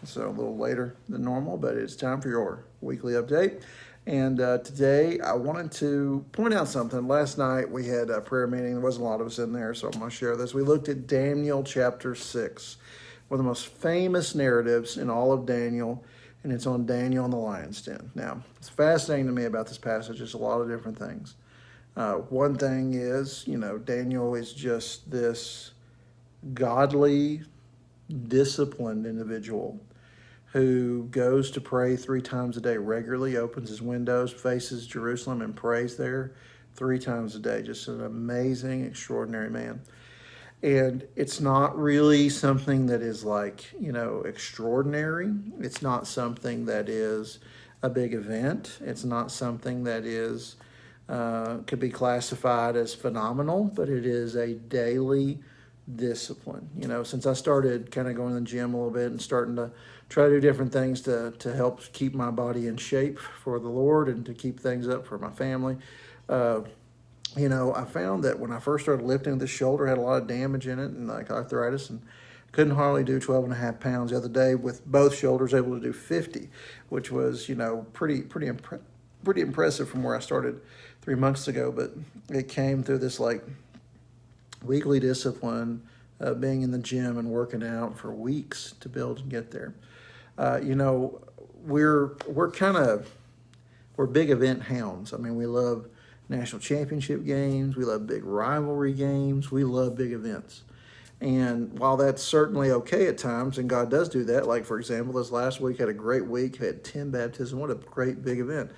so a little later than normal, but it's time for your weekly update. And today I wanted to point out something. Last night we had a prayer meeting. There wasn't a lot of us in there, so I'm going to share this. We looked at Daniel chapter 6, one of the most famous narratives in all of Daniel, and it's on Daniel and the lion's den. Now, it's fascinating to me about this passage. There's a lot of different things. One thing is, Daniel is just this godly, disciplined individual who goes to pray 3 times a day regularly, opens his windows, faces Jerusalem, and prays there 3 times a day. Just an amazing, extraordinary man. And it's not really something that is extraordinary. It's not something that is a big event. It's not something that is could be classified as phenomenal, but it is a daily discipline. Since I started kind of going to the gym a little bit and starting to try to do different things to help keep my body in shape for the Lord and to keep things up for my family, I found that when I first started lifting, the shoulder had a lot of damage in it and like arthritis, and couldn't hardly do 12.5 pounds. The other day with both shoulders able to do 50, which was, pretty impressive from where I started 3 months ago. But it came through this weekly discipline, being in the gym and working out for weeks to build and get there. We're big event hounds. I mean, we love national championship games. We love big rivalry games. We love big events. And while that's certainly okay at times, and God does do that, like for example, this last week had a great week, had 10 baptisms. What a great big event.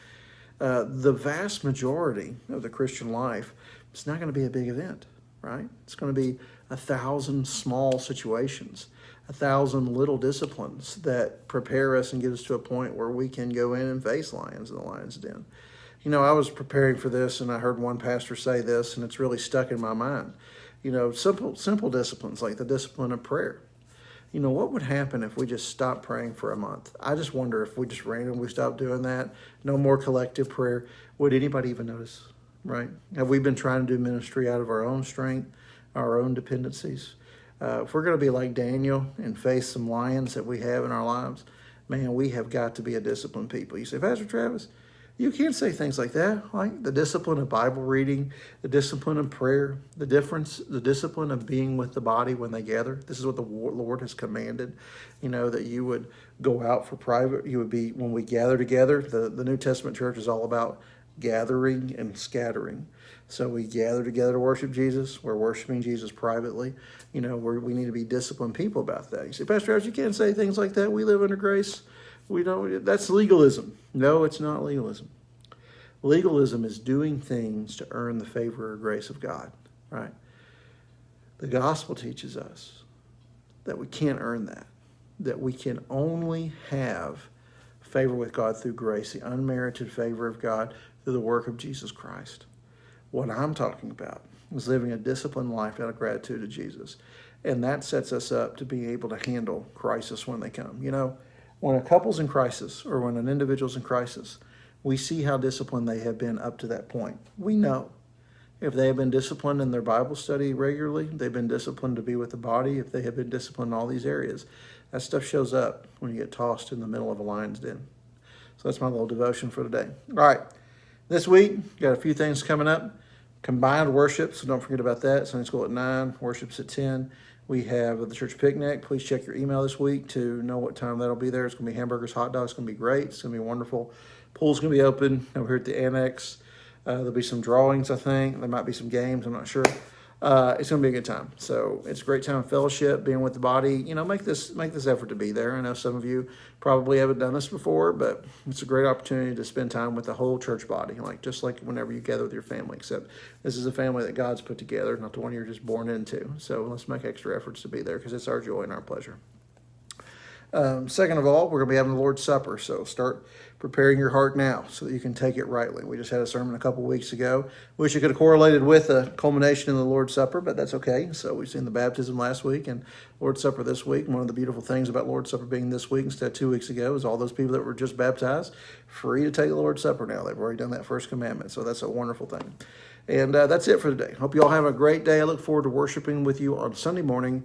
The vast majority of the Christian life, it's not going to be a big event, right? It's going to be 1,000 small situations, 1,000 little disciplines that prepare us and get us to a point where we can go in and face lions in the lion's den. I was preparing for this and I heard one pastor say this, and it's really stuck in my mind. Simple disciplines like the discipline of prayer. What would happen if we just stopped praying for a month? I just wonder if we just randomly stopped doing that. No more collective prayer. Would anybody even notice, right? Have we been trying to do ministry out of our own strength, our own dependencies? If we're going to be like Daniel and face some lions that we have in our lives, man, we have got to be a disciplined people. You say, Pastor Travis, you can't say things like that, like the discipline of Bible reading, the discipline of prayer, the discipline of being with the body when they gather. This is what the Lord has commanded, that you would go out for private. You would be, when we gather together, the New Testament church is all about gathering and scattering. So we gather together to worship Jesus. We're worshiping Jesus privately. We need to be disciplined people about that. You say, Pastor Travis, you can't say things like that. We live under grace. We don't. That's legalism. No, it's not legalism. Legalism is doing things to earn the favor or grace of God, right? The gospel teaches us that we can't earn that we can only have favor with God through grace, the unmerited favor of God through the work of Jesus Christ. What I'm talking about is living a disciplined life out of gratitude to Jesus. And that sets us up to be able to handle crisis when they come. When a couple's in crisis or when an individual's in crisis, we see how disciplined they have been up to that point. We know if they have been disciplined in their Bible study regularly, they've been disciplined to be with the body, if they have been disciplined in all these areas. That stuff shows up when you get tossed in the middle of a lion's den. So that's my little devotion for today. All right, this week, got a few things coming up. Combined worship, so don't forget about that. Sunday school at 9, worship's at 10. We have the church picnic. Please check your email this week to know what time that'll be there. It's going to be hamburgers, hot dogs. It's going to be great. It's going to be wonderful. Pool's going to be open over here at the annex. There'll be some drawings, I think. There might be some games. I'm not sure. It's going to be a good time. So it's a great time of fellowship, being with the body. Make this effort to be there. I know some of you probably haven't done this before, but it's a great opportunity to spend time with the whole church body, just like whenever you gather with your family, except this is a family that God's put together, not the one you're just born into. So let's make extra efforts to be there because it's our joy and our pleasure. Second of all, we're going to be having the Lord's Supper, so start preparing your heart now so that you can take it rightly. We just had a sermon a couple weeks ago. Wish it could have correlated with a culmination in the Lord's Supper, but that's okay. So we've seen the baptism last week and Lord's Supper this week. And one of the beautiful things about Lord's Supper being this week instead of 2 weeks ago is all those people that were just baptized, free to take the Lord's Supper now. They've already done that first commandment, so that's a wonderful thing. And that's it for today. Hope you all have a great day. I look forward to worshiping with you on Sunday morning